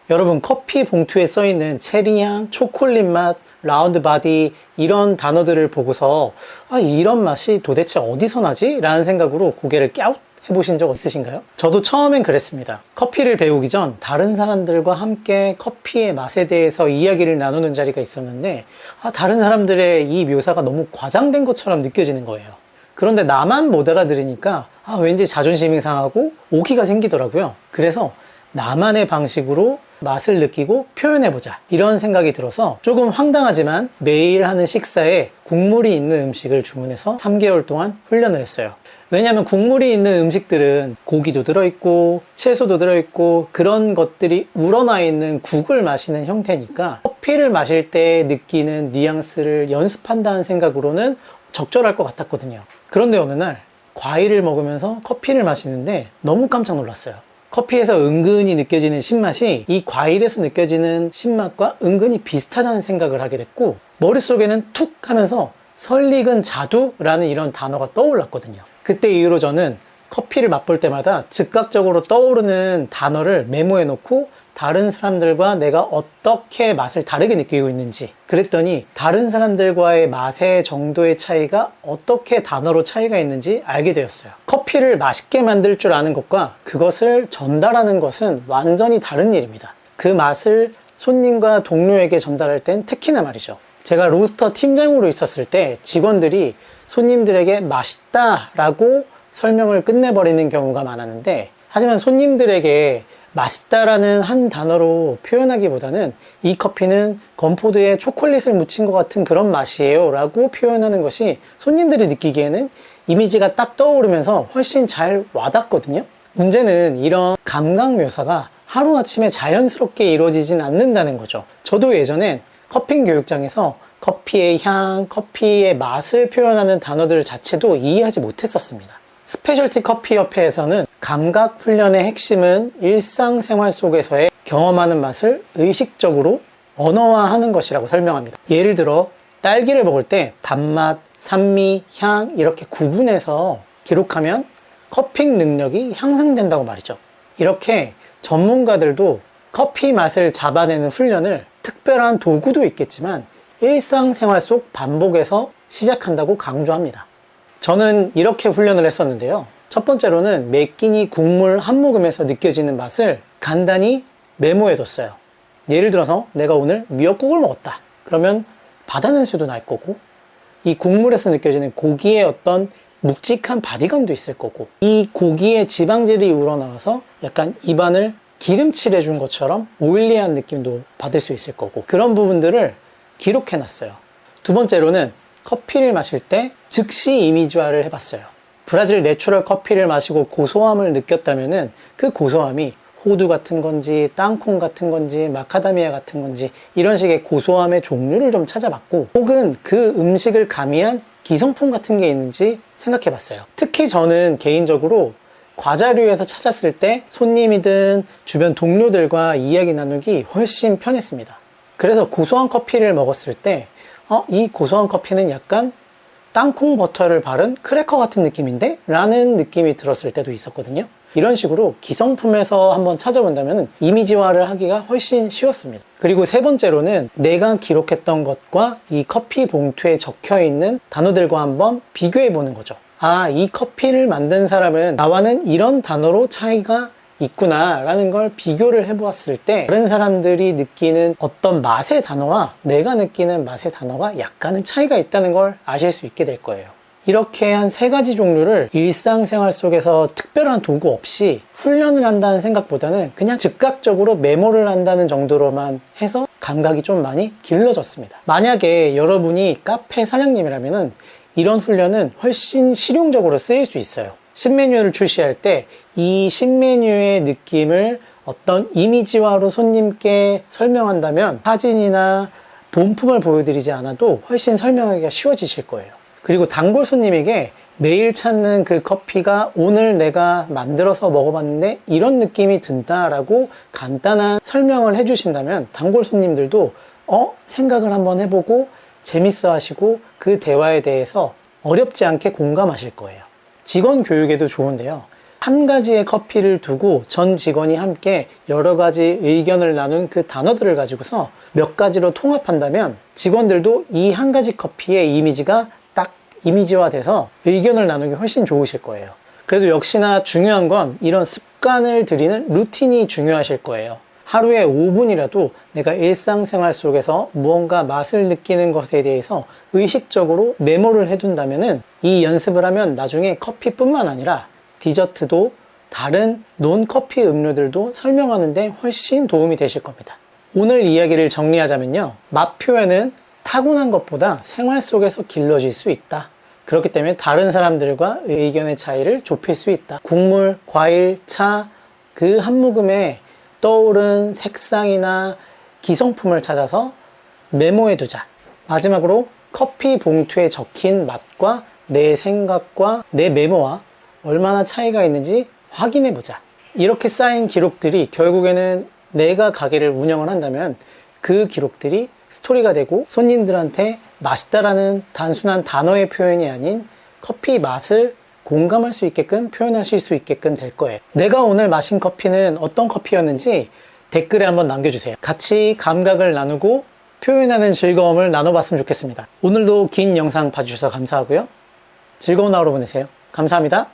여러분, 커피 봉투에 써있는 체리향, 초콜릿 맛, 라운드 바디 이런 단어들을 보고서 이런 맛이 도대체 어디서 나지? 라는 생각으로 고개를 갸웃 해보신 적 있으신가요? 저도 처음엔 그랬습니다. 커피를 배우기 전 다른 사람들과 함께 커피의 맛에 대해서 이야기를 나누는 자리가 있었는데 다른 사람들의 이 묘사가 너무 과장된 것처럼 느껴지는 거예요. 그런데 나만 못 알아들으니까 왠지 자존심이 상하고 오기가 생기더라고요. 그래서 나만의 방식으로 맛을 느끼고 표현해보자, 이런 생각이 들어서 조금 황당하지만 매일 하는 식사에 국물이 있는 음식을 주문해서 3개월 동안 훈련을 했어요. 왜냐하면 국물이 있는 음식들은 고기도 들어있고 채소도 들어있고 그런 것들이 우러나 있는 국을 마시는 형태니까 커피를 마실 때 느끼는 뉘앙스를 연습한다는 생각으로는 적절할 것 같았거든요. 그런데 어느 날 과일을 먹으면서 커피를 마시는데 너무 깜짝 놀랐어요. 커피에서 은근히 느껴지는 신맛이 이 과일에서 느껴지는 신맛과 은근히 비슷하다는 생각을 하게 됐고, 머릿속에는 툭 하면서 설익은 자두라는 이런 단어가 떠올랐거든요. 그때 이후로 저는 커피를 맛볼 때마다 즉각적으로 떠오르는 단어를 메모해 놓고 다른 사람들과 내가 어떻게 맛을 다르게 느끼고 있는지, 그랬더니 다른 사람들과의 맛의 정도의 차이가 어떻게 단어로 차이가 있는지 알게 되었어요. 커피를 맛있게 만들 줄 아는 것과 그것을 전달하는 것은 완전히 다른 일입니다. 그 맛을 손님과 동료에게 전달할 땐 특히나 말이죠. 제가 로스터 팀장으로 있었을 때 직원들이 손님들에게 맛있다 라고 설명을 끝내버리는 경우가 많았는데, 하지만 손님들에게 맛있다라는 한 단어로 표현하기보다는 이 커피는 건포도에 초콜릿을 묻힌 것 같은 그런 맛이에요 라고 표현하는 것이 손님들이 느끼기에는 이미지가 딱 떠오르면서 훨씬 잘 와닿거든요. 문제는 이런 감각 묘사가 하루아침에 자연스럽게 이루어지진 않는다는 거죠. 저도 예전엔 커피 교육장에서 커피의 향, 커피의 맛을 표현하는 단어들 자체도 이해하지 못했었습니다. 스페셜티 커피 협회에서는 감각 훈련의 핵심은 일상생활 속에서의 경험하는 맛을 의식적으로 언어화하는 것이라고 설명합니다. 예를 들어 딸기를 먹을 때 단맛, 산미, 향 이렇게 구분해서 기록하면 커핑 능력이 향상된다고 말이죠. 이렇게 전문가들도 커피 맛을 잡아내는 훈련을 특별한 도구도 있겠지만 일상생활 속 반복에서 시작한다고 강조합니다. 저는 이렇게 훈련을 했었는데요. 첫 번째로는 매 끼니 국물 한 모금에서 느껴지는 맛을 간단히 메모해 뒀어요. 예를 들어서 내가 오늘 미역국을 먹었다. 그러면 바다 냄새도 날 거고, 이 국물에서 느껴지는 고기의 어떤 묵직한 바디감도 있을 거고, 이 고기의 지방질이 우러나와서 약간 입안을 기름칠해 준 것처럼 오일리한 느낌도 받을 수 있을 거고, 그런 부분들을 기록해 놨어요. 두 번째로는 커피를 마실 때 즉시 이미지화를 해봤어요. 브라질 내추럴 커피를 마시고 고소함을 느꼈다면은 그 고소함이 호두 같은 건지 땅콩 같은 건지 마카다미아 같은 건지 이런 식의 고소함의 종류를 좀 찾아봤고, 혹은 그 음식을 가미한 기성품 같은 게 있는지 생각해 봤어요. 특히 저는 개인적으로 과자류에서 찾았을 때 손님이든 주변 동료들과 이야기 나누기 훨씬 편했습니다. 그래서 고소한 커피를 먹었을 때 이 고소한 커피는 약간 땅콩 버터를 바른 크래커 같은 느낌인데? 라는 느낌이 들었을 때도 있었거든요. 이런 식으로 기성품에서 한번 찾아본다면 이미지화를 하기가 훨씬 쉬웠습니다. 그리고 세 번째로는 내가 기록했던 것과 이 커피 봉투에 적혀 있는 단어들과 한번 비교해 보는 거죠. 이 커피를 만든 사람은 나와는 이런 단어로 차이가 있구나 라는 걸 비교를 해보았을 때 다른 사람들이 느끼는 어떤 맛의 단어와 내가 느끼는 맛의 단어가 약간은 차이가 있다는 걸 아실 수 있게 될 거예요. 이렇게 한 3가지 종류를 일상생활 속에서 특별한 도구 없이 훈련을 한다는 생각보다는 그냥 즉각적으로 메모를 한다는 정도로만 해서 감각이 좀 많이 길러졌습니다. 만약에 여러분이 카페 사장님이라면 이런 훈련은 훨씬 실용적으로 쓰일 수 있어요. 신메뉴를 출시할 때 이 신메뉴의 느낌을 어떤 이미지화로 손님께 설명한다면 사진이나 본품을 보여드리지 않아도 훨씬 설명하기가 쉬워지실 거예요. 그리고 단골 손님에게 매일 찾는 그 커피가 오늘 내가 만들어서 먹어봤는데 이런 느낌이 든다라고 간단한 설명을 해주신다면 단골 손님들도 생각을 한번 해보고 재밌어 하시고 그 대화에 대해서 어렵지 않게 공감하실 거예요. 직원 교육에도 좋은데요. 한 가지의 커피를 두고 전 직원이 함께 여러 가지 의견을 나눈 그 단어들을 가지고서 몇 가지로 통합한다면 직원들도 이 한 가지 커피의 이미지가 딱 이미지화돼서 의견을 나누기 훨씬 좋으실 거예요. 그래도 역시나 중요한 건 이런 습관을 들이는 루틴이 중요하실 거예요. 하루에 5분이라도 내가 일상생활 속에서 무언가 맛을 느끼는 것에 대해서 의식적으로 메모를 해둔다면은 이 연습을 하면 나중에 커피뿐만 아니라 디저트도 다른 논커피 음료들도 설명하는데 훨씬 도움이 되실 겁니다. 오늘 이야기를 정리하자면요. 맛 표현은 타고난 것보다 생활 속에서 길러질 수 있다. 그렇기 때문에 다른 사람들과 의견의 차이를 좁힐 수 있다. 국물, 과일, 차, 그 한 모금에 떠오른 색상이나 기성품을 찾아서 메모해 두자. 마지막으로 커피 봉투에 적힌 맛과 내 생각과 내 메모와 얼마나 차이가 있는지 확인해 보자. 이렇게 쌓인 기록들이 결국에는 내가 가게를 운영을 한다면 그 기록들이 스토리가 되고 손님들한테 맛있다라는 단순한 단어의 표현이 아닌 커피 맛을 공감할 수 있게끔 표현하실 수 있게끔 될 거예요. 내가 오늘 마신 커피는 어떤 커피였는지 댓글에 한번 남겨주세요. 같이 감각을 나누고 표현하는 즐거움을 나눠봤으면 좋겠습니다. 오늘도 긴 영상 봐주셔서 감사하고요. 즐거운 하루 보내세요. 감사합니다.